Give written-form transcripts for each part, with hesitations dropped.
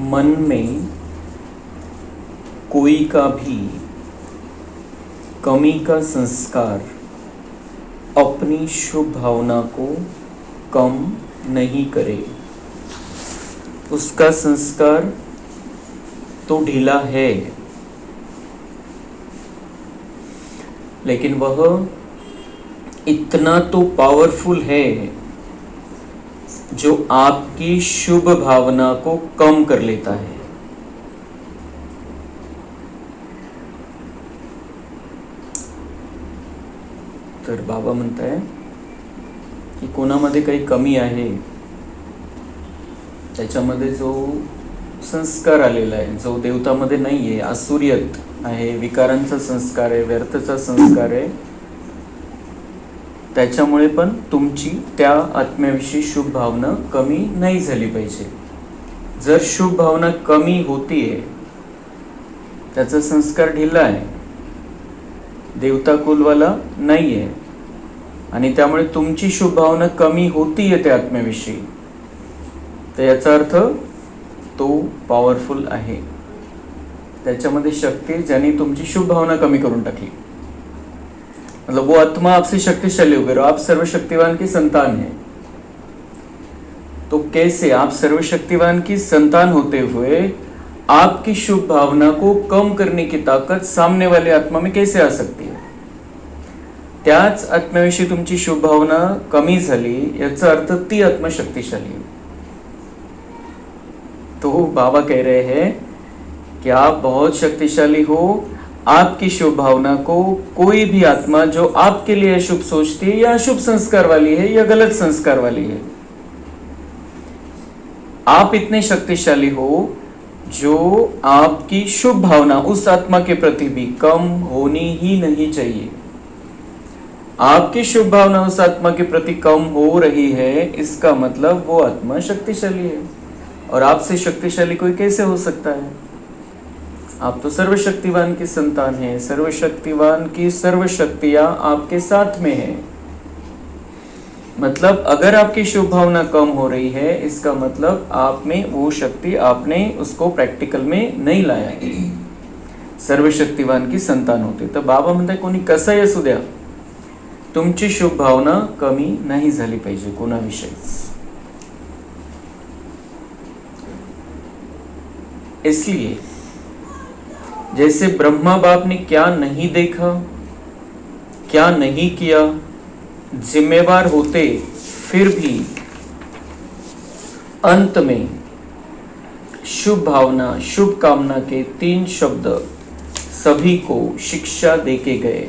मन में कोई का भी कमी का संस्कार अपनी शुभ भावना को कम नहीं करे। उसका संस्कार तो ढीला है, लेकिन वह इतना तो पावरफुल है जो आपकी शुभ भावना को कम कर लेता है। तर बाबा म्हणताय की कोणामध्ये काही कमी आहे, त्याच्यामध्ये जो संस्कार आलेला आहे, जो देवतामध्ये नाही आहे, आसुरियत आहे, विकारांचा संस्कार आहे, व्यर्थचा संस्कार आहे, त्याच्यामुळे पण तुमची त्या आत्म्याविषयी शुभ भावना कमी नाही झाली पाहिजे। जर शुभ भावना कमी होतीये, त्याचा संस्कार ढिला आहे, देवता कुलवाला नाही आहे, आणि त्यामुळे तुमची शुभ भावना कमी होतीये त्या आत्म्याविषयी, तर याचा अर्थ तो पॉवरफुल आहे। त्याच्यामध्ये शक्ती ज्याने तुमची शुभ भावना कमी करून टाकली, मतलब वो आत्मा आपसे शक्तिशाली हो गई। आप सर्वशक्तिवान की संतान है, तो कैसे आप सर्वशक्तिवान की संतान होते हुए आपकी शुभ भावना को कम करने की ताकत सामने वाले आत्मा में कैसे आ सकती है? त्याच आत्म्याविषयी तुमची शुभ भावना कमी झाली, याचा अर्थ ती आत्मा शक्तिशाली है। तो बाबा कह रहे हैं कि आप बहुत शक्तिशाली हो। आपकी शुभ भावना को कोई भी आत्मा जो आपके लिए अशुभ सोचती है, या अशुभ संस्कार वाली है, या गलत संस्कार वाली है, आप इतने शक्तिशाली हो जो आपकी शुभ भावना उस आत्मा के प्रति भी कम होनी ही नहीं चाहिए। आपकी शुभ भावना उस आत्मा के प्रति कम हो रही है, इसका मतलब वो आत्मा शक्तिशाली है। और आपसे शक्तिशाली कोई कैसे हो सकता है? आप तो सर्वशक्तिवान की संतान हैं, सर्वशक्तिवान की सर्व शक्तियां आपके साथ में है। मतलब अगर आपकी शुभ भावना कम हो रही है, इसका मतलब आप में वो शक्ति, आपने उसको प्रैक्टिकल में नहीं लाया है। सर्वशक्तिवान की संतान होते तर बाबा म्हणतात कोणी कसंही असू द्या, तुमची शुभ भावना कमी नाही झाली पाहिजे कोणाविषयीच। इसलिए जैसे ब्रह्मा बाप ने क्या नहीं देखा, क्या नहीं किया, जिम्मेवार होते, फिर भी अंत में शुभ भावना, शुभ कामना के 3 शब्द सभी को शिक्षा देके गए।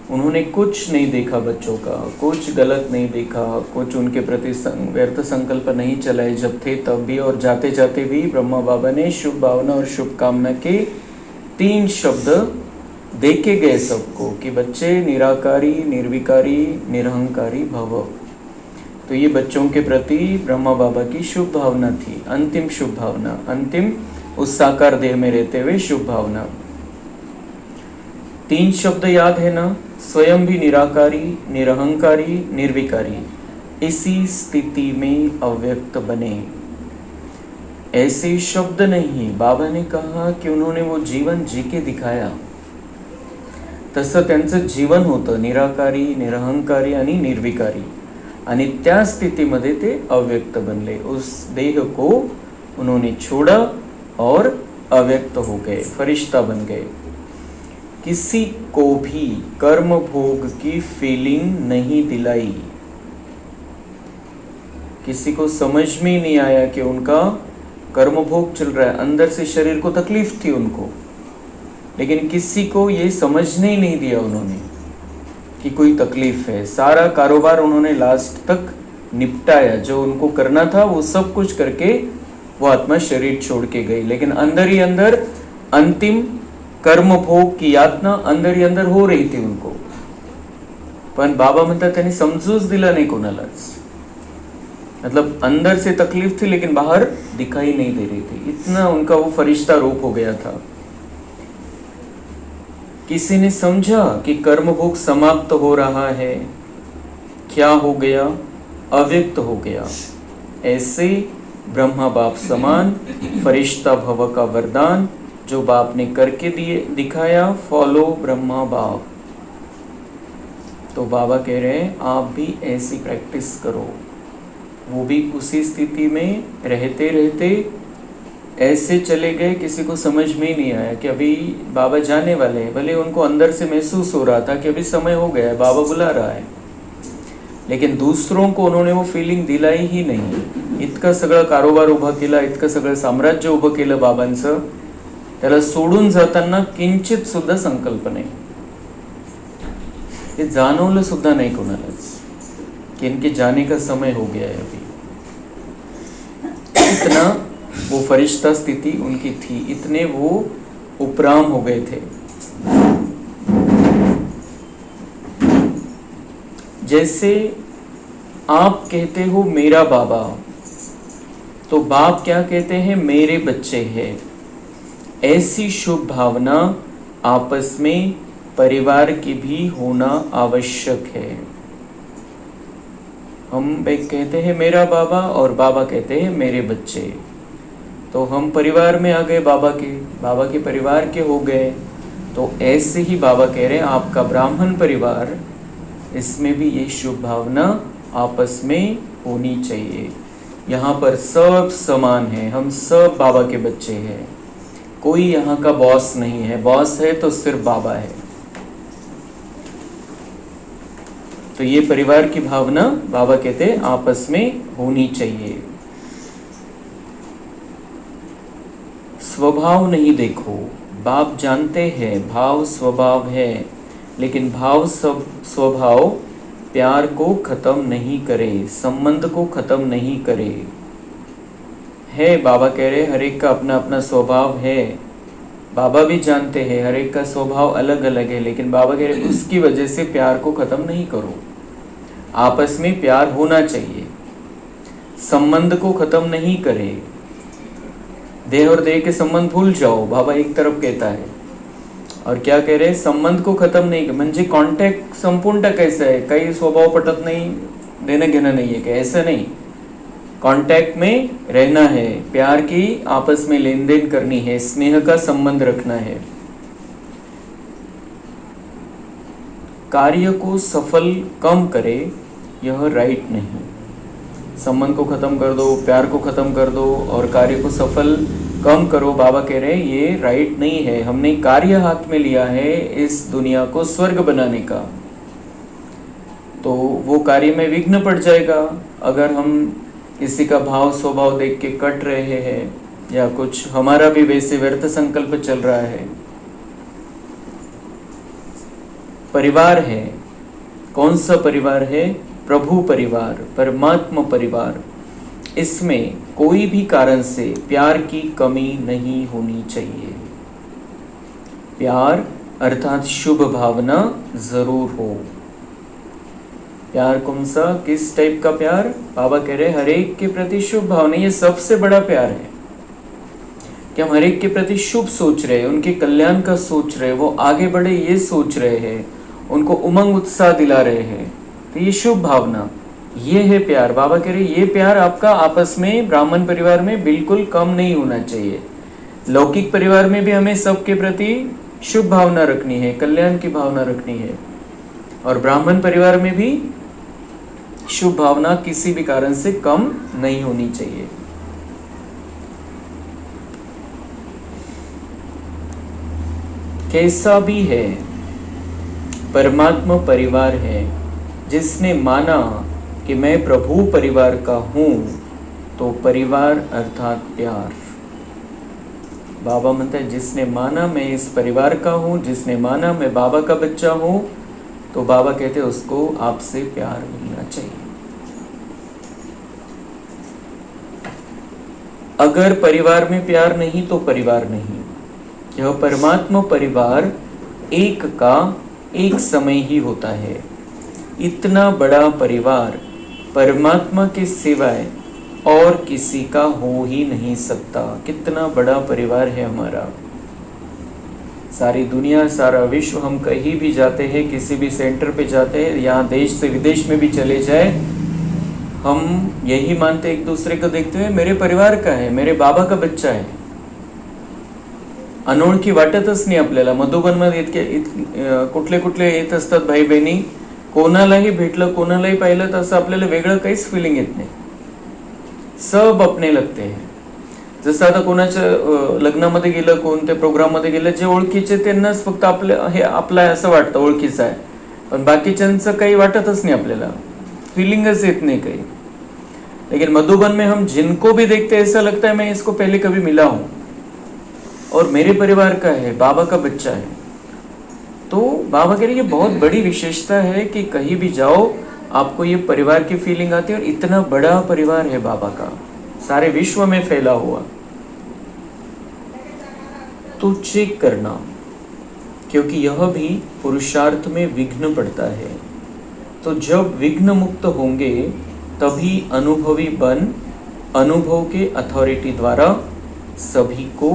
उन्होंने कुछ नहीं देखा बच्चों का, कुछ गलत नहीं देखा, कुछ उनके प्रति व्यर्थ संकल्प नहीं चलाए जब थे तब भी, और जाते जाते भी ब्रह्मा बाबा ने शुभ भावना और शुभ कामना के 3 शब्द देके गए सबको कि बच्चे निराकारी, निर्विकारी, निरहंकारी भव। तो ये बच्चों के प्रति ब्रह्मा बाबा की शुभ भावना थी, अंतिम शुभ भावना, अंतिम उस साकार देह में रहते हुए शुभ भावना। 3 शब्द याद है ना? स्वयं भी निराकारी, निरहंकारी, निर्विकारी, इसी स्थिति में अव्यक्त बने। ऐसे शब्द नहीं, बाबा ने कहा कि उन्होंने वो जीवन जी के दिखाया, तसं त्यांचं जीवन होतं, निराकारी, निरहंकारी आणि निर्विकारी, आणि त्या स्थितीमध्ये ते अव्यक्त बनले। उस देह को उन्होंने छोड़ा और अव्यक्त हो गए, फरिश्ता बन गए। किसी को भी कर्म भोग की फीलिंग नहीं दिलाई, किसी को समझ में ही नहीं आया कि उनका कर्म भोग चल रहा है। अंदर से शरीर को तकलीफ थी उनको, लेकिन किसी को ये समझने ही नहीं दिया उन्होंने कि कोई तकलीफ है। सारा कारोबार उन्होंने लास्ट तक निपटाया, जो उनको करना था वो सब कुछ करके वो आत्मा शरीर छोड़ के गई, लेकिन अंदर ही अंदर अंतिम कर्म भोग की यातना अंदर ही अंदर हो रही थी उनको। पण बाबा म्हणतात त्यांनी समजूच दिला नाही कोणालाच। मतलब अंदर से तकलीफ थी लेकिन बाहर दिखाई नहीं दे रही थी, इतना उनका वो फरिश्ता रूप हो गया था। किसी ने समझा कि कर्मभोग समाप्त हो रहा है, क्या हो गया? अव्यक्त हो गया। ऐसे ब्रह्मा बाप समान फरिश्ता भव का वरदान जो बाप ने करके दिखाया, फॉलो ब्रह्मा बाप। तो बाबा कह रहे हैं आप भी ऐसी प्रैक्टिस करो। वो भी उसी स्थिति में रहते रहते ऐसे चले गए, किसी को समझ में ही नहीं आया कि अभी बाबा जाने वाले हैं। भले उनको अंदर से महसूस हो रहा था कि अभी समय हो गया है, बाबा बुला रहा है, लेकिन दूसरों को उन्होंने वो फीलिंग दिलाई ही नहीं। इतकं सगळं कारोबार उभा केला, इतकं सगळं साम्राज्य उभं केलं बाबांचं, त्याला सोडून जाताना किंचित सुद्धा संकल्प नाही। ते जाणवलं सुद्धा नाही कोणालाच कि इनके जाने का समय हो गया है अभी। इतना वो फरिश्ता स्थिति उनकी थी, इतने वो उपराम हो गए थे। जैसे आप कहते हो मेरा बाबा, तो बाप क्या कहते हैं? मेरे बच्चे हैं। ऐसी शुभ भावना आपस में परिवार की भी होना आवश्यक है। हम कहते हैं मेरा बाबा और बाबा कहते हैं मेरे बच्चे, तो हम परिवार में आ गए, बाबा के परिवार के हो गए। तो ऐसे ही बाबा कह रहे हैं आपका ब्राह्मण परिवार, इसमें भी ये शुभ भावना आपस में होनी चाहिए। यहाँ पर सब समान है, हम सब बाबा के बच्चे हैं, कोई यहाँ का बॉस नहीं है। बॉस है तो सिर्फ बाबा है। तो ये परिवार की भावना बाबा कहते हैं आपस में होनी चाहिए। स्वभाव नहीं देखो, बाप जानते हैं भाव स्वभाव है, लेकिन भाव स्वभाव प्यार को खत्म नहीं करे, संबंध को खत्म नहीं करे। है बाबा कह रहे हर एक का अपना अपना स्वभाव है, बाबा भी जानते हैं हर एक का स्वभाव अलग अलग है, लेकिन बाबा कह रहे उसकी वजह से प्यार को खत्म नहीं करो। आपस में प्यार होना चाहिए, संबंध को खत्म नहीं करे। देह और देह के संबंध भूल जाओ, बाबा एक तरफ कहता है। और क्या कह रहे हैं? संबंध को खत्म नहीं, म्हणजे कॉन्टॅक्ट संपूर्ण कैसा है, काही स्वभाव पटत नहीं, देना घेना नहीं है, ऐसा नहीं। कांटेक्ट में रहना है, प्यार की आपस में लेन देन करनी है, स्नेह का संबंध रखना है। कार्य को सफल कम करे, यह राइट नहीं। संबंध को खत्म कर दो, प्यार को खत्म कर दो और कार्य को सफल कम करो, बाबा कह रहे हैं ये राइट नहीं है। हमने कार्य हाथ में लिया है इस दुनिया को स्वर्ग बनाने का, तो वो कार्य में विघ्न पड़ जाएगा अगर हम किसी का भाव स्वभाव देख के कट रहे हैं या कुछ हमारा भी वैसे व्यर्थ संकल्प चल रहा है। परिवार है, कौन सा परिवार है? प्रभु परिवार, परमात्मा परिवार। इसमें कोई भी कारण से प्यार की कमी नहीं होनी चाहिए। प्यार अर्थात शुभ भावना जरूर हो। प्यार कौन सा, किस टाइप का प्यार? बाबा कह रहे हर एक के प्रति शुभ भावना, ये सबसे बड़ा प्यार है कि हम हर एक के प्रति शुभ सोच रहे हैं, उनके कल्याण का सोच रहे हैं, वो आगे बढ़े ये सोच रहे हैं, उनको उमंग उत्साह दिला रहे हैं। तो ये शुभ भावना, ये है प्यार। बाबा कह रहे ये प्यार आपका आपस में ब्राह्मण परिवार में बिल्कुल कम नहीं होना चाहिए। लौकिक परिवार में भी हमें सबके प्रति शुभ भावना रखनी है, कल्याण की भावना रखनी है, और ब्राह्मण परिवार में भी शुभ भावना किसी भी कारण से कम नहीं होनी चाहिए। कैसा भी है, परमात्मा परिवार है। जिसने माना कि मैं प्रभु परिवार का हूं, तो परिवार अर्थात प्यार। बाबा म्हणते हैं जिसने माना मैं इस परिवार का हूं, जिसने माना मैं बाबा का बच्चा हूं, तो बाबा कहते हैं उसको आपसे प्यार मिलना चाहिए। अगर परिवार में प्यार नहीं तो परिवार नहीं। यह परमात्मा परिवार एक का एक समय ही होता है। इतना बड़ा परिवार परमात्मा के सिवाय और किसी का हो ही नहीं सकता। कितना बड़ा परिवार है हमारा। सारी दुनिया, सारा विश्व, हम कहीं भी जाते हैं, किसी भी सेंटर पे जाते हैं, यहाँ देश से विदेश में भी चले जाए, हम यही मानते एक दूसरे को देखते हुए मेरे परिवार का है, मेरे बाबा का बच्चा आहे. अनोळखी वाटतच नाही आपल्याला. मधुबनमध्ये इतके कुठले कुठले येत असतात भाई बहिणी, कोणालाही भेटलं, कोणालाही पाहिलं तर असं आपल्याला वेगळं काहीच फिलिंग येत नाही. सब अपने लगते हैं. जसं आता कोणाच्या लग्नामध्ये गेलं, कोणत्या प्रोग्राममध्ये गेलं, जे ओळखीचे त्यांनाच फक्त आपलं हे आपलं आहे असं वाटतं, ओळखीचं आहे. पण बाकीच्यांचं काही वाटतच नाही आपल्याला, फीलिंगच येत नाही काही. लेकिन मधुबन में हम जिनको भी देखते हैं ऐसा लगता है मैं इसको पहले कभी मिला हूं और मेरे परिवार का है, बाबा का बच्चा है. तो बाबा कह रहे ये बहुत बड़ी विशेषता है कि कहीं भी जाओ आपको ये परिवार की फीलिंग आती है. और इतना बड़ा परिवार है बाबा का, सारे विश्व में फैला हुआ. तो चेक करना, क्योंकि यह भी पुरुषार्थ में विघ्न पड़ता है. तो जब विघ्न मुक्त होंगे तभी अनुभवी बन अनुभव के अथॉरिटी द्वारा सभी को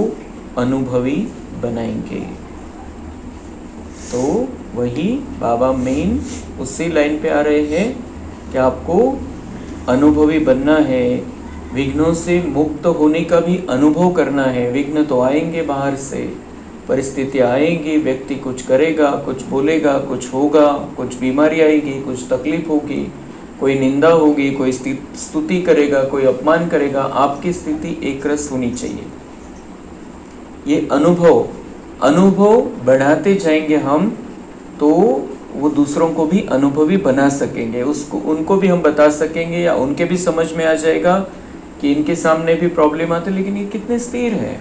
अनुभवी बनाएंगे. तो वही बाबा मेन उसी लाइन पे आ रहे हैं कि आपको अनुभवी बनना है, विघ्नों से मुक्त होने का भी अनुभव करना है. विघ्न तो आएंगे बाहर से, परिस्थितियाँ आएंगी, व्यक्ति कुछ करेगा, कुछ बोलेगा, कुछ होगा, कुछ बीमारी आएगी, कुछ तकलीफ होगी, कोई निंदा होगी, कोई स्तुति करेगा, कोई अपमान करेगा. आपकी स्थिति एक रस होनी चाहिए. ये अनुभव बढ़ाते जाएंगे हम, तो वो दूसरों को भी अनुभवी बना सकेंगे. उसको उनको भी हम बता सकेंगे, या उनके भी समझ में आ जाएगा कि इनके सामने भी प्रॉब्लम आते, लेकिन ये कितने स्थिर है,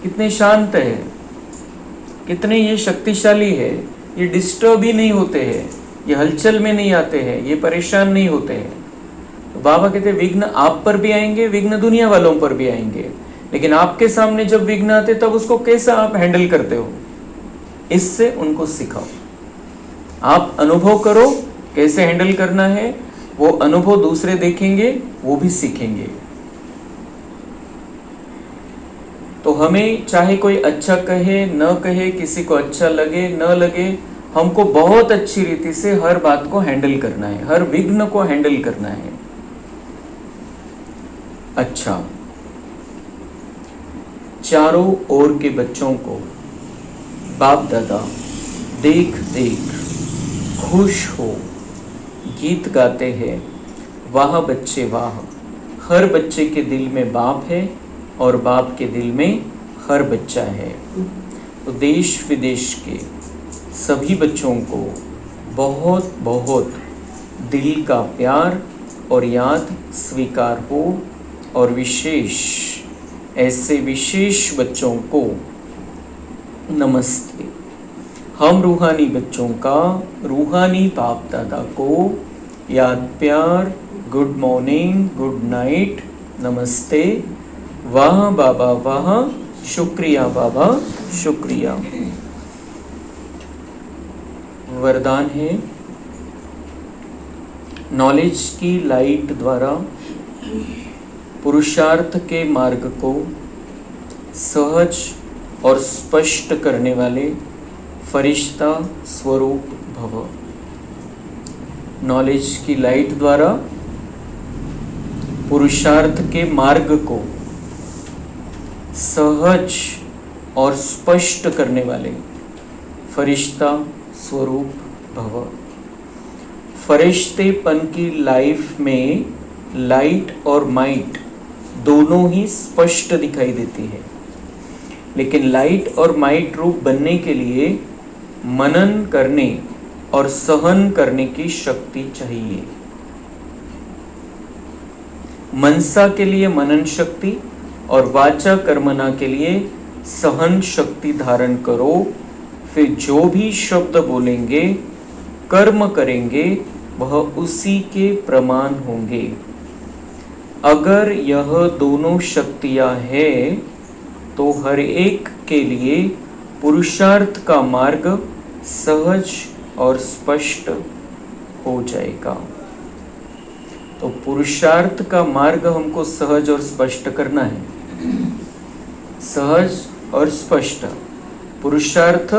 कितने शांत है, कितने ये शक्तिशाली है, ये डिस्टर्ब ही नहीं होते हैं, ये हलचल में नहीं आते हैं, ये परेशान नहीं होते हैं. तो बाबा कहते हैं विघ्न आप पर भी आएंगे, विघ्न दुनिया वालों पर भी आएंगे, लेकिन आपके सामने जब विघ्न आते तब उसको कैसा आप हैंडल करते हो, इससे उनको सिखाओ. आप अनुभव करो कैसे हैंडल करना है, वो अनुभव दूसरे देखेंगे, वो भी सीखेंगे. तो हमें चाहे कोई अच्छा कहे न कहे, किसी को अच्छा लगे न लगे, हमको बहुत अच्छी रीति से हर बात को हैंडल करना है, हर विघ्न को हैंडल करना है. अच्छा, चारों ओर के बच्चों को बाप दादा देख देख खुश हो गीत गाते हैं, वाह बच्चे वाह. हर बच्चे के दिल में बाप है और बाप के दिल में हर बच्चा है. तो देश विदेश के सभी बच्चों को बहुत बहुत दिल का प्यार और याद स्वीकार हो. और विशेष ऐसे विशेष बच्चों को नमस्ते. हम रूहानी बच्चों का रूहानी बाप दादा को याद प्यार, गुड मॉर्निंग, गुड नाइट, नमस्ते, वाह बाबा वाह, शुक्रिया बाबा शुक्रिया. वरदान है, नॉलेज की लाइट द्वारा पुरुषार्थ के मार्ग को सहज और स्पष्ट करने वाले फरिश्ता स्वरूप भव. नॉलेज की लाइट द्वारा पुरुषार्थ के मार्ग को सहज और स्पष्ट करने वाले फरिश्ता स्वरूप भव. फरिश्तेपन की लाइफ में लाइट और माइट दोनों ही स्पष्ट दिखाई देती है, लेकिन लाइट और माइट रूप बनने के लिए मनन करने और सहन करने की शक्ति चाहिए. मनसा के लिए मनन शक्ति और वाचा कर्मना के लिए सहन शक्ति धारण करो. फिर जो भी शब्द बोलेंगे, कर्म करेंगे, वह उसी के प्रमाण होंगे. अगर यह दोनों शक्तियां हैं तो हर एक के लिए पुरुषार्थ का मार्ग सहज और स्पष्ट हो जाएगा. तो पुरुषार्थ का मार्ग हमको सहज और स्पष्ट करना है. सहज और स्पष्ट. पुरुषार्थ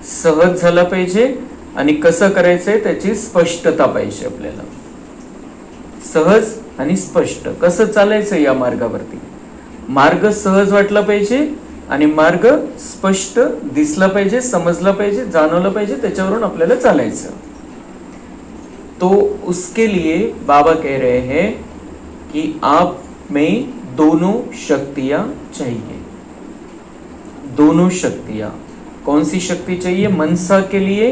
सहज झाला पाहिजे आणि कसं करायचंय त्याची स्पष्टता पाहिजे आपल्याला. सहज आणि स्पष्ट कसं चालायचं या मार्गावरती. मार्ग सहज वाटला पाहिजे आणि मार्ग स्पष्ट दिसला पाहिजे, समजला पाहिजे, जाणवलं पाहिजे, त्याच्यावरून आपल्याला चालायचं. तो उसके लिए बाबा कह रहे हैं कि आप में दोनों शक्तियां चाहिए. दोनों शक्तियां. कौन सी शक्ति चाहिए? मनसा के लिए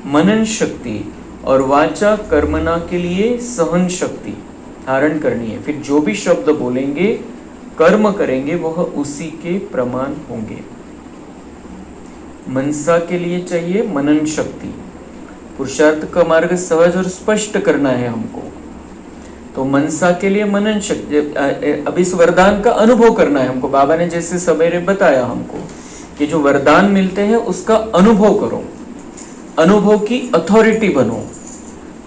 मनन शक्ति और वाचा कर्मणा के लिए सहन शक्ति धारण करनी है. फिर जो भी शब्द बोलेंगे, कर्म करेंगे, वह उसी के प्रमाण होंगे. मनसा के लिए चाहिए मनन शक्ति. पुरुषार्थ का मार्ग सहज और स्पष्ट करना है हमको, तो मनसा के लिए मनन शक्ति. अब इस वरदान का अनुभव करना है हमको. बाबा ने जैसे सवेरे बताया हमको कि जो वरदान मिलते हैं उसका अनुभव करो, अनुभव की अथॉरिटी बनो.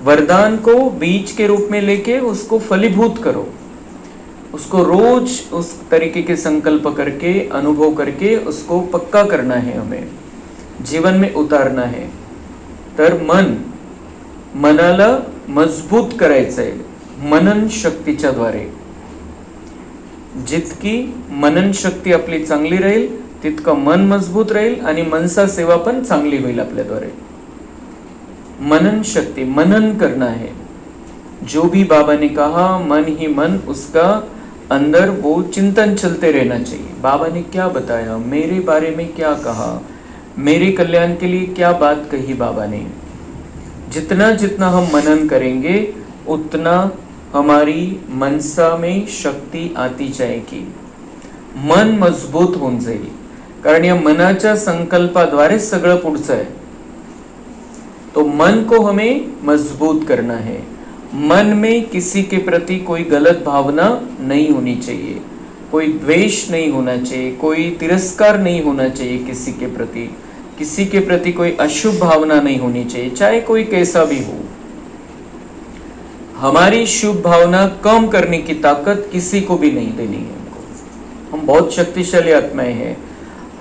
वरदान को बीज के रूप में लेके उसको फलीभूत करो, उसको रोज उस तरीके के संकल्प करके, अनुभव करके उसको पक्का करना है, हमें जीवन में उतारना है. तर मनाला मजबूत करायचंय मनन शक्तीच्या द्वारे. जितकी मनन शक्ती आपली चांगली राहील तितकं मन मजबूत राहील आणि मनसा सेवा पण चांगली होईल आपल्याद्वारे. मनन शक्ति, मनन करना है. जो भी बाबा ने कहा मन ही मन, उसका अंदर वो चिंतन चलते रहना चाहिए. बाबा ने क्या बताया, मेरे बारे में क्या कहा, मेरे कल्याण के लिए क्या बात कही बाबा ने. जितना जितना हम मनन करेंगे उतना हमारी मनसा में शक्ती आती जाएगी. मन मजबूत होऊन जाईल, कारण या मनाच्या संकल्पाद्वारे सगळं पुढचं आहे. तो मन को हमें मजबूत करना है. मन में किसी के प्रति कोई गलत भावना नहीं होनी चाहिए, कोई द्वेष नहीं होना चाहिए, कोई तिरस्कार नहीं होना चाहिए किसी के प्रति, किसी के प्रति कोई अशुभ भावना नहीं होनी चाहिए, चाहे कोई कैसा भी हो. हमारी शुभ भावना कम करने की ताकत किसी को भी नहीं देनी है हमको. हम बहुत शक्तिशाली आत्माएं हैं.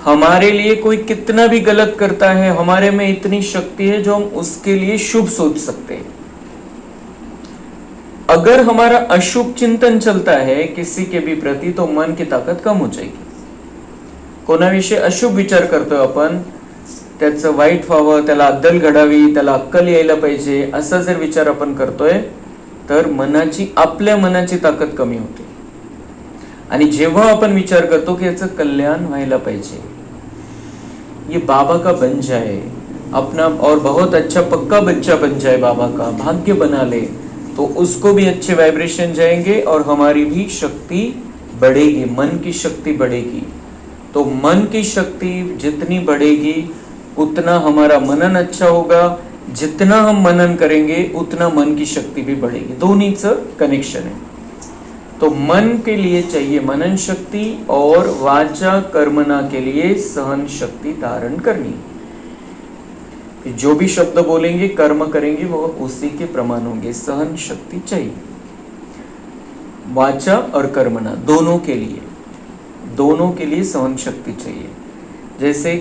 हमारे लिए कोई कितना भी गलत करता है, हमारे में इतनी शक्ति है जो हम उसके लिए शुभ सोच सकते हैं. अगर हमारा अशुभ चिंतन चलता है किसी के भी प्रति, तो मन की ताकद कम हो जाएगी. कोणाविषयी अशुभ विचार करतोय आपण, त्याचं वाईट व्हावं, त्याला अद्दल घडावी, त्याला अक्कल यायला पाहिजे, असा जर विचार आपण करतोय तर आपल्या मनाची ताकद कमी होते. आणि जेव्हा आपण विचार करतो की याचं कल्याण व्हायला पाहिजे, ये बाबा का बन जाए, अपना और बहुत अच्छा पक्का बच्चा बन जाए, बाबा का भाग्य बना ले, तो उसको भी अच्छे वाइब्रेशन जाएंगे और हमारी भी शक्ति बढ़ेगी, मन की शक्ति बढ़ेगी. तो मन की शक्ति जितनी बढ़ेगी उतना हमारा मनन अच्छा होगा. जितना हम मनन करेंगे उतना मन की शक्ति भी बढ़ेगी. दोनों कनेक्शन है. तो मन के लिए चाहिए मनन शक्ति और वाचा कर्मणा के लिए सहन शक्ति धारण करनी. जो भी शब्द बोलेंगे, कर्म करेंगे, वह उसी के प्रमाण होंगे. सहन शक्ति चाहिए वाचा और कर्मणा, दोनों के लिए सहन शक्ती चाहिए. जैसे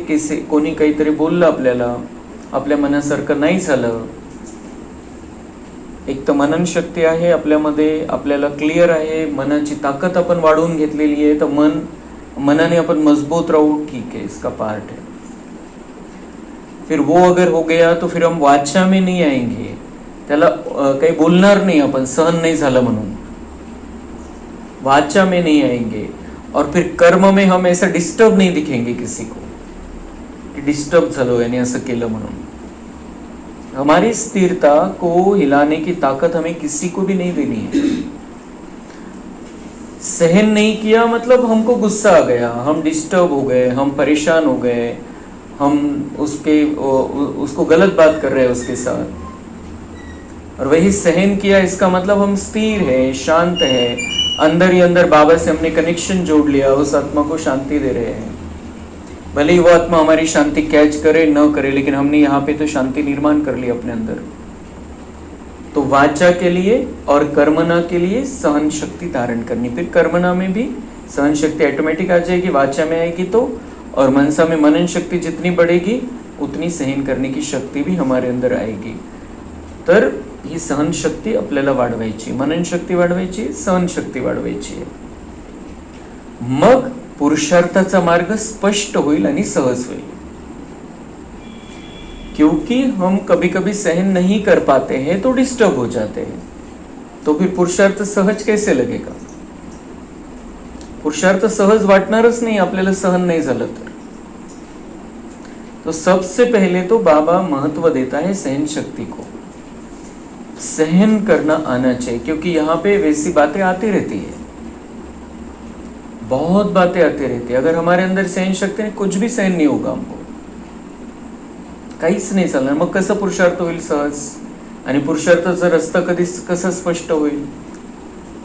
कोणी काहीतरी बोललं आपल्याला, आपल्या मनासारखं नाही झालं, एक तर मनन शक्ती आहे आपल्यामध्ये, आपल्याला क्लिअर आहे, मनाची ताकद आपण वाढवून घेतलेली आहे, तर मनाने आपण मजबूत राहू, ठीक है, इसका पार्ट है. फिर वो अगर हो गया तो फिर हम वाचा में नहीं आएंगे, त्याला काही बोलणार नाही आपण, सहन नाही झालं म्हणून वाचा में नहीं आएंगे. और फिर कर्म में हम ऐसा डिस्टर्ब नहीं दिखेंगे किसी को, डिस्टर्ब झालो यानी असं केलं म्हणून. हमारी स्थिरता को हिलाने की ताकत हमें किसी को भी नहीं देनी है. सहन नहीं किया मतलब हमको गुस्सा आ गया, हम डिस्टर्ब हो गए, हम परेशान हो गए, हम उसको गलत बात कर रहे हैं उसके साथ, और वही सहन किया इसका मतलब हम स्थिर है, शांत है, अंदर ही अंदर बाबा से हमने कनेक्शन जोड़ लिया, उस आत्मा को शांति दे रहे हैं. भले ही वो आत्मा हमारी शांति कैच करे न करे, लेकिन हमने यहाँ पे तो शांति निर्माण कर ली अपने अंदर. तो वाचा के लिए और कर्मणा के लिए सहन शक्ति धारण करनी. फिर कर्मणा में भी सहन शक्ति ऑटोमेटिक आ जाएगी, वाचा में आएगी तो, और मनसा में मनन शक्ती जितनी बढ़ेगी उतनी सहन करणे की शक्ती भी हमारे अंदर आएगी. तर ही सहन शक्ती आपल्याला वाढवायची, मनन शक्ती वाढवायची, सहन शक्ती वाढवायची आहे. मग पुरुषार्थाचा मार्ग स्पष्ट होईल आणि सहज होईल. क्योंकि हम कभी कभी सहन नहीं कर पाते हैं तो डिस्टर्ब हो जाते हैं, तो फिर पुरुषार्थ सहज कैसे लगेगा? पुरुषार्थ सहज वाटणारच नाही आपल्याला सहन नहीं झालं तर. तो सबसे पहले तो बाबा महत्व देता है सहन शक्ति को. सहन करना आना चाहिए, क्योंकि यहाँ पे वैसी बातें आती रहती है, बहुत बातें आती रहती है. अगर हमारे अंदर सहन शक्ती है, कुछ भी सहन नहीं होगा हमको, काहीच नाही चालणार. मग कसं पुरुषार्थ होईल सहज? आणि पुरुषार्थाचा रस्ता कसा स्पष्ट होईल?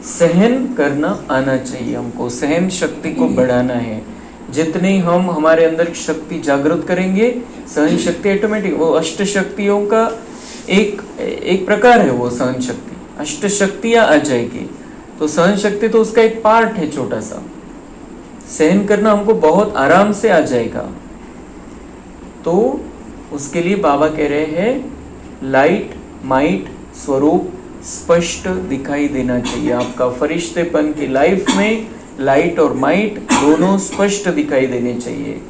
सहन करना आना चाहिए हमको, सहन शक्ति को बढ़ाना है. जितने हम हमारे अंदर शक्ति जागृत करेंगे, सहन शक्ति ऑटोमेटिक, वो अष्ट शक्तियों का एक प्रकार है वो सहन शक्ति. अष्ट शक्तियां आ जाएगी तो सहन शक्ति तो उसका एक पार्ट है छोटा सा. सहन करना हमको बहुत आराम से आ जाएगा. तो उसके लिए बाबा कह रहे हैं लाइट माइट स्वरूप स्पष्ट दिखाई देना चाहिए. आपका फरिश्तेपन की लाइफ में लाइट और माइट दोनों स्पष्ट दिखाई देने चाहिए.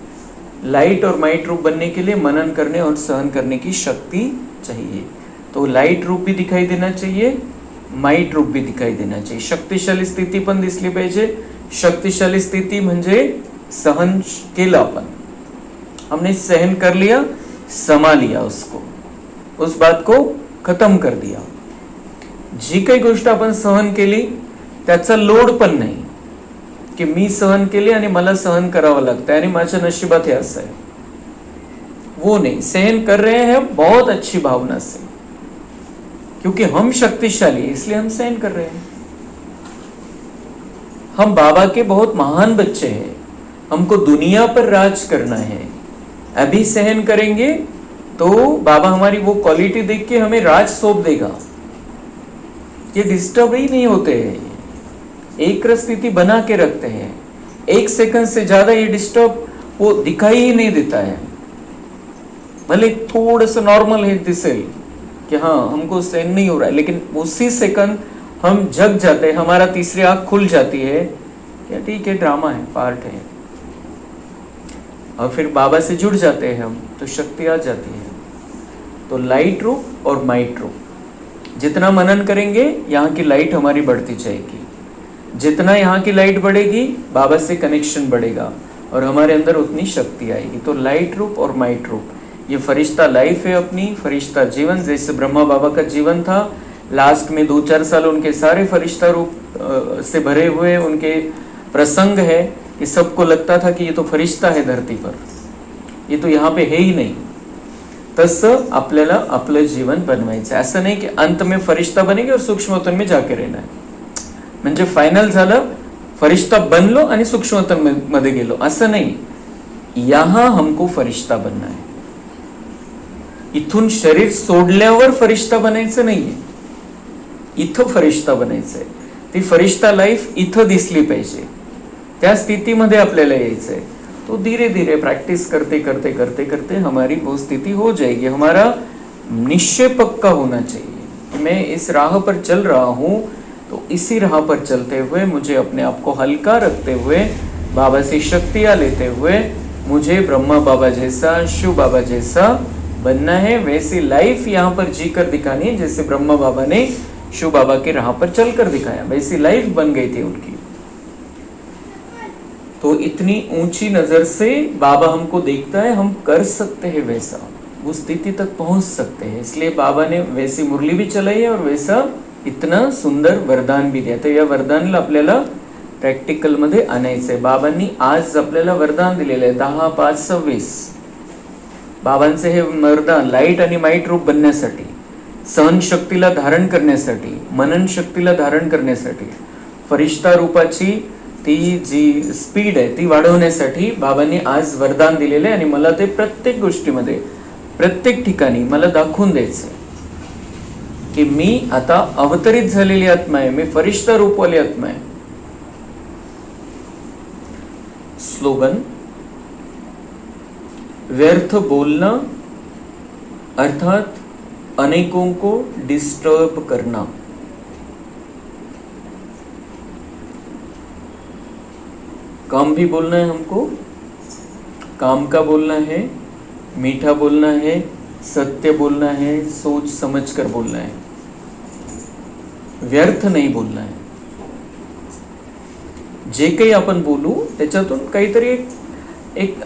लाइट और माइट रूप बनने के लिए मनन करने और सहन करने की शक्ति चाहिए. तो लाइट रूप भी दिखाई देना चाहिए, माइट रूप भी दिखाई देना चाहिए. शक्तिशाली स्थिती पण दिसली पाहिजे. शक्तिशाली स्थिती म्हणजे सहन केलं आपण, हमने सहन कर लिया, समा लिया उसको, उस बात को खत्म कर दिया. जी काही गोष्ट आपण सहन केली त्याचा लोड पण नाही की मी सहन केली आणि मला सहन करावं लागतंय आणि माझ्या नशिबात हे असं आहे, वो नहीं. सहन कर रहे हैं बहुत अच्छी भावना से, क्योंकि हम शक्तिशाली है इसलिए हम सहन कर रहे हैं. हम बाबा के बहुत महान बच्चे हैं, हमको दुनिया पर राज करना है. अभी सहन करेंगे तो बाबा हमारी वो क्वालिटी देख के हमें राज सौंप देगा. ये डिस्टर्ब ही नहीं होते हैं, एक स्थिति बना के रखते हैं. एक सेकंड से ज्यादा ये डिस्टर्ब वो दिखाई ही नहीं देता है. भले थोड़ा सा नॉर्मल है दिसेल कि हाँ हमको सहन नहीं हो रहा है, लेकिन उसी सेकंड हम जग जाते हैं, हमारा तीसरी आंख खुल जाती है क्या ठीक है ड्रामा है, पार्ट है, और फिर बाबा से जुड़ जाते हैं हम, तो शक्ति आ जाती है. तो लाइट रूप और माइट रूप, जितना मनन करेंगे यहाँ की लाइट हमारी बढ़ती जाएगी. जितना यहाँ की लाइट बढ़ेगी बाबा से कनेक्शन बढ़ेगा और हमारे अंदर उतनी शक्ति आएगी. तो लाइट रूप और माइट रूप, ये फरिश्ता लाइफ है अपनी, फरिश्ता जीवन. जैसे ब्रह्मा बाबा का जीवन था, लास्ट में 2-4 साल उनके सारे फरिश्ता रूप से भरे हुए उनके प्रसंग है कि सबको लगता था कि ये तो फरिश्ता है धरती पर, ये तो यहाँ पे है ही नहीं. तसं आपल्याला आपलं जीवन बनवायचं. असं नाही की अंत में फरिश्ता बनेंगे और सूक्ष्मतन में जाके रहना है, म्हणजे फायनल झालं फरिश्ता बनलो आणि सूक्ष्मतन मध्ये गेलो, असं नाही. यहाँ हमको फरिश्ता बनना है. इथून शरीर सोडल्यावर फरिश्ता बनायचं नाहीये, इथं फरिश्ता बनायचंय. ती फरिश्ता लाईफ इथं दिसली पाहिजे, त्या स्थितीमध्ये आपल्याला यायचंय. तो धीरे धीरे प्रैक्टिस करते करते करते करते हमारी वो स्थिति हो जाएगी. हमारा निश्चय पक्का होना चाहिए, मैं इस राह पर चल रहा हूँ, तो इसी राह पर चलते हुए मुझे अपने आप को हल्का रखते हुए, बाबा से शक्तियाँ लेते हुए मुझे ब्रह्मा बाबा जैसा, शिव बाबा जैसा बनना है. वैसी लाइफ यहाँ पर जी कर दिखानी है जैसे ब्रह्मा बाबा ने शिव बाबा के राह पर चलकर दिखाया, वैसी लाइफ बन गई थी उनकी. तो इतनी ऊंची नजर से बाबा हमको देखता है, हम कर सकते हैं वैसा, उस स्थिति तक पहुंच सकते हैं. इसलिए बाबा ने वैसी मुरली भी चलाई है और वैसा इतना सुंदर वरदान भी दिया. तर या वरदानला आपल्याला प्रॅक्टिकल मध्ये आणायचंय. बाबांनी आज आपल्याला वरदान दिलेलं आहे 10-5-26. बाबांचे हे वरदान लाईट आणि माईट रूप बनण्यासाठी, सहन शक्तीला धारण करण्यासाठी, मनन शक्तीला धारण करण्यासाठी, फरिश्ता रूपाची ती जी स्पीड आहे ती वाढवण्यासाठी बाबांनी आज वरदान दिलेले आहे. आणि मला ते प्रत्येक गोष्टीमध्ये, प्रत्येक ठिकाणी मला दाखवून द्यायचंय की मी आता अवतरित झालेली आत्मा आहे, मी फरिश्ता रूपवाली आत्मा आहे. स्लोगन व्यर्थ बोलना अर्थात अनेकों को डिस्टर्ब करना। काम भी बोलना है हमको, काम का बोलना है, मीठा बोलना है, सत्य बोलना है, सोच समझ कर बोलना है, व्यर्थ नाही बोलना आहे। जे काही आपण बोलू त्याच्यातून काहीतरी एक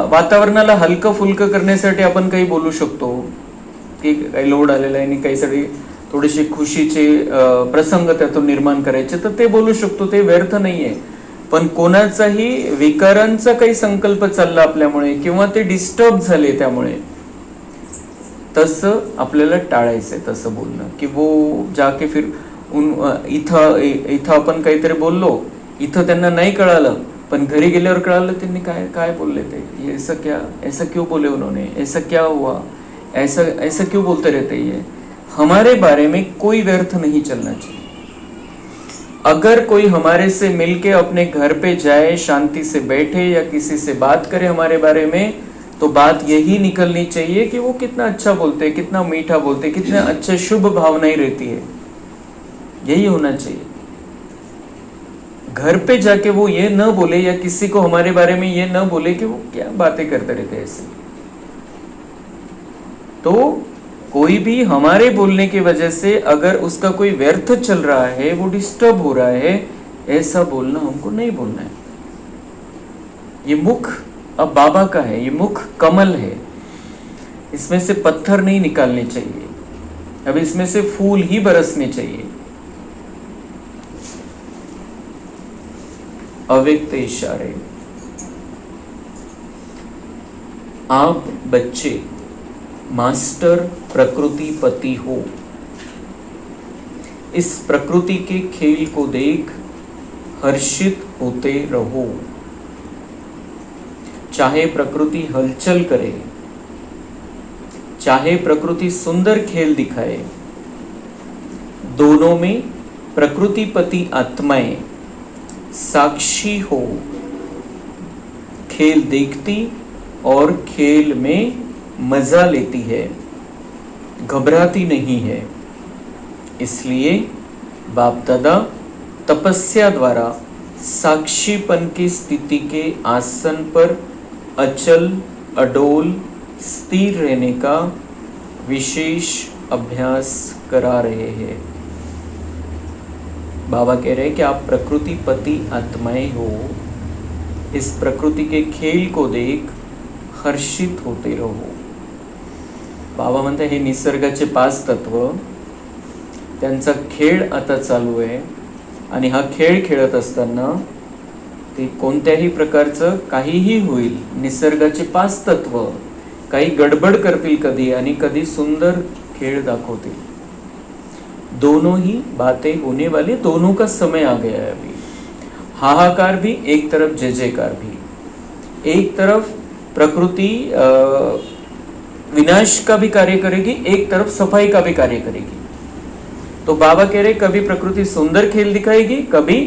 वातावरणाला हलकं फुलकं करण्यासाठी आपण काही बोलू शकतो की काही लोड आलेला आहे आणि काहीतरी थोडेसे खुशीचे प्रसंग त्यातून निर्माण करायचे, तर ते बोलू शकतो, ते व्यर्थ नाहीये। पण कोणाचाही विकारांचा काही संकल्प चालला आपल्यामुळे किंवा ते डिस्टर्ब झाले त्यामुळे, तसं आपल्याला टाळायचंय तसं बोलणं। की वो जाके फिर इथं आपण काहीतरी बोललो, इथं त्यांना नाही कळालं, पण घरी गेल्यावर कळालं त्यांनी काय काय बोलले ते, ऐसा क्यों बोले उन्होंने, ऐसा क्या हुआ, ऐसा क्यों बोलते रहते ये। हमारे बारे में कोई व्यर्थ नहीं चलना चाहिए। अगर कोई हमारे से मिलके अपने घर पे जाए, शांति से बैठे या किसी से बात करे हमारे बारे में, तो बात यही निकलनी चाहिए कि वो कितना अच्छा बोलते, कितना मीठा बोलते, कितना अच्छे शुभ भावनाएं रहती है, यही होना चाहिए। घर पे जाके वो ये न बोले या किसी को हमारे बारे में ये न बोले कि वो क्या बातें करते रहते ऐसे। तो कोई भी हमारे बोलने की वजह से अगर उसका कोई व्यर्थ चल रहा है, वो डिस्टर्ब हो रहा है, ऐसा बोलना हमको नहीं बोलना है। ये मुख अब बाबा का है, ये मुख कमल है, इसमें से पत्थर नहीं निकालने चाहिए, अब इसमें से फूल ही बरसने चाहिए। अव्यक्त इशारे। आप बच्चे मास्टर प्रकृतिपति हो, इस प्रकृति के खेल को देख हर्षित होते रहो। चाहे प्रकृति हलचल करे, चाहे प्रकृति सुंदर खेल दिखाए, दोनों में प्रकृतिपति आत्माएं साक्षी हो, खेल देखती और खेल में मजा लेती है, घबराती नहीं है। इसलिए बाप दादा तपस्या द्वारा साक्षीपन की स्थिति के आसन पर अचल अडोल स्थिर रहने का विशेष अभ्यास करा रहे हैं। बाबा कह रहे हैं कि आप प्रकृतिपति आत्माएं हो, इस प्रकृति के खेल को देख हर्षित होते रहो। बाबा म्हणतात हे निसर्गाचे 5 तत्व, त्यांचा खेळ आता चालू आहे आणि हा खेळ खेळत असताना ते कोणत्याही प्रकारचं काहीही होईल, निसर्गाचे 5 तत्व काही गडबड करतील कधी आणि कधी सुंदर खेळ दाखवतील। दोनों ही बातें होने वाली, दोनों का समय आ गया है अभी। हाहाकार भी एक तरफ, जय जयकार भी एक तरफ। प्रकृति विनाश का भी कार्य करेगी, एक तरफ सफाई का भी कार्य करेगी। तो बाबा कह रहे कभी प्रकृति सुंदर खेल दिखाएगी, कभी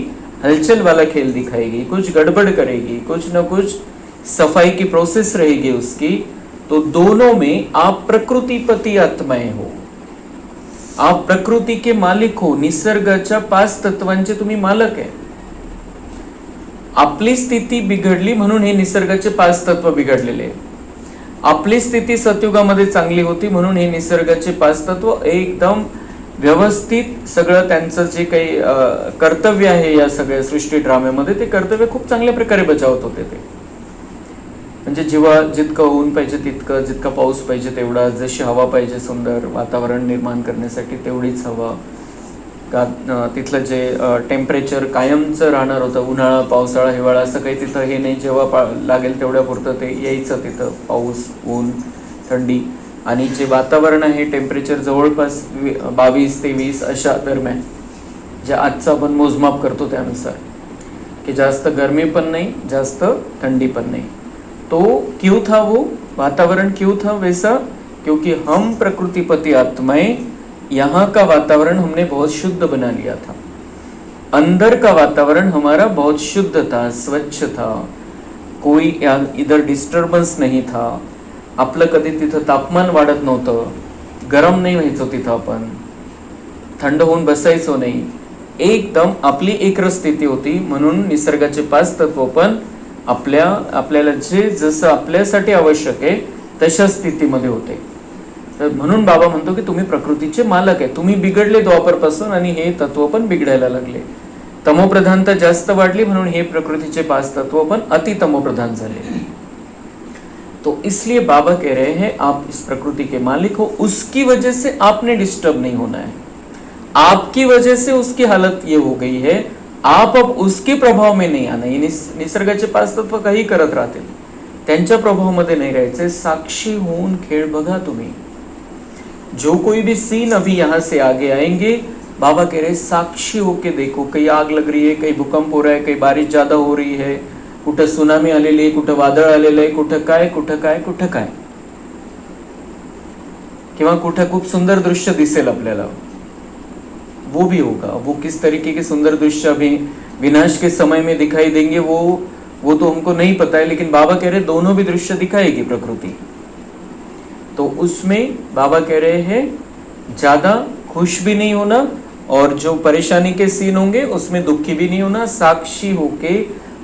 हलचल वाला खेल दिखाएगी, कुछ गड़बड़ करेगी, कुछ न कुछ सफाई की प्रोसेस रहेगी उसकी। तो दोनों में आप प्रकृतिपति आत्माएं हो, आप प्रकृति के मालिक हो, निसर्गाच्या 5 तत्वांचे तुम्ही मालक आहे। आपली स्थिती बिघडली म्हणून हे निसर्गाचे 5 तत्व बिघडलेले। आपली स्थिती सतयुगामध्ये चांगली होती म्हणून हे निसर्गाचे 5 तत्व एकदम व्यवस्थित सगळं त्यांचं जे काही कर्तव्य आहे या सगळ्या सृष्टी ड्राम्यामध्ये, ते कर्तव्य खूप चांगल्या प्रकारे बजावत होते ते। म्हणजे जेव्हा जितकं ऊन पाहिजे तितकं, जितका पाऊस पाहिजे तेवढा, जशी हवा पाहिजे सुंदर वातावरण निर्माण करण्यासाठी तेवढीच हवा, तिथलं जे टेम्परेचर कायमचं राहणार होतं, उन्हाळा पावसाळा हिवाळा असं काही तिथं हे नाही, जेव्हा लागेल तेवढ्या पुरतं ते यायचं तिथं, पाऊस ऊन थंडी। आणि जे वातावरण आहे टेम्परेचर जवळपास 22 ते 20 अशा दरम्यान, जे आजचं आपण मोजमाप करतो त्यानुसार, की जास्त गर्मी पण नाही जास्त थंडी पण नहीं। तो क्यों था वो वातावरण, क्यों था वैसा? क्योंकि हम प्रकृतिपति आत्माएं, यहाँ का वातावरण हमने बहुत शुद्ध बना लिया था। अंदर का वातावरण हमारा बहुत शुद्ध था, स्वच्छ था, कोई इधर डिस्टर्बेंस नहीं था, आपलं कधी तिथं तापमान वाढत नव्हतं, गरम नाही व्हायचो तिथं, आपण थंड होऊन बसायचो नाही, एकदम आपली एकरस स्थिती होती. म्हणून निसर्गाचे 5 तत्व पण आपल्याला जे जसं आपल्यासाठी आवश्यक आहे तशा स्थितीमध्ये होते. तर म्हणून बाबा म्हणतो की तुम्ही प्रकृतीचे मालक आहे. तुम्ही बिघडले द्वापरपासून आणि हे तत्व पण बिघडायला लागले. तमोप्रधानता जास्त वाढली म्हणून हे प्रकृतीचे 5 तत्व पण अति तमोप्रधान झाले. तो इसलिए बाबा कह रहे हैं आप इस प्रकृति के मालिक हो, उसकी वजह से आपने डिस्टर्ब नहीं होना है. आपकी वजह से उसकी हालत ये हो गई है, आप अब उसके प्रभाव में नहीं आना. निसर्गाचे 5 तत्व काही करत राहतील, त्यांच्या प्रभावामध्ये नहीं राहायचे. साक्षी होऊन खेळ बघा तुम्ही. जो कोई भी सीन अभी यहाँ से आगे आएंगे, बाबा कह रहे साक्षी होके देखो. कहीं आग लग रही है, कहीं भूकंप हो रहा है, कहीं बारिश ज्यादा हो रही है, कुठं सुनामी आलेली आहे, कुठं वादळ आलेलं आहे, कुठं काय किंवा कुठं खूप सुंदर दृश्य दिसेल आपल्याला, वो भी होगा. वो किस तरीके के सुंदर दृश्य अभी विनाश के समय में दिखाई देंगे वो तो हमको नहीं पता है, लेकिन बाबा कह रहे दोनों भी दृश्य दिखाएगी प्रकृति. तो उसमें बाबा कह रहे हैं ज्यादा खुश भी नहीं होना, और जो परेशानी के सीन होंगे उसमें दुखी भी नहीं होना. साक्षी होके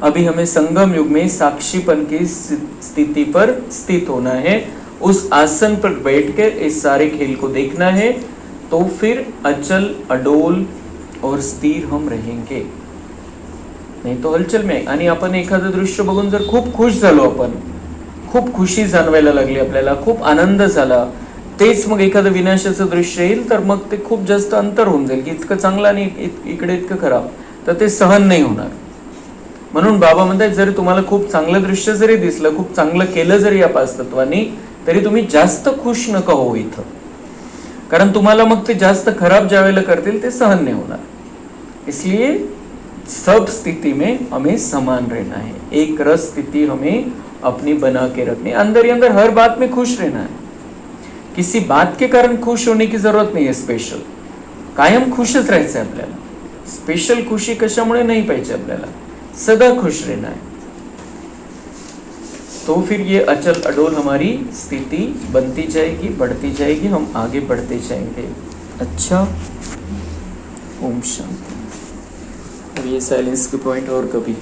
अभी हमें संगम युग में साक्षीपन की स्थिति पर स्थित होना है. उस आसन पर बैठकर इस सारे खेल को देखना है. तो फिर अचल अडोल और स्थिर हम रहेंगे. नाही तो हलचल में. आणि आपण एखादं दृश्य बघून जर खूप खुश झालो, आपण खूप खुशी जाणवायला लागली, आपल्याला खूप आनंद झाला, तेच मग एखादं विनाशाचं दृश्य येईल तर मग ते खूप जास्त अंतर होऊन जाईल की इतकं चांगलं आणि इकडे इतकं खराब, तर ते सहन नाही होणार. म्हणून बाबा म्हणतात जरी तुम्हाला खूप चांगलं दृश्य जरी दिसलं, खूप चांगलं केलं जरी या 5 तत्वांनी, तरी तुम्ही जास्त खुश नका हो इथं, कारण तुम्हाला मग ते जास्त खराब ज्या वेळेला करतील ते सहन नहीं होना. इसलिए सब स्थिति में हमें समान रहना है. एक रस स्थिति हमें अपनी बना के रखनी, अंदर ही अंदर हर बात में खुश रहना है. किसी बात के कारण खुश होने की जरूरत नहीं है. स्पेशल कायम खुशच राहायचं आहे आपल्याला. स्पेशल खुशी कशामुळे नहीं पाहिजे आपल्याला, सदा खुश रहना है. तो फिर ये अचल अडोल हमारी स्थिति बनती जाएगी, बढ़ती जाएगी, हम आगे बढ़ते जाएंगे. अच्छा, ओम शांति. अब ये साइलेंस के पॉइंट और कभी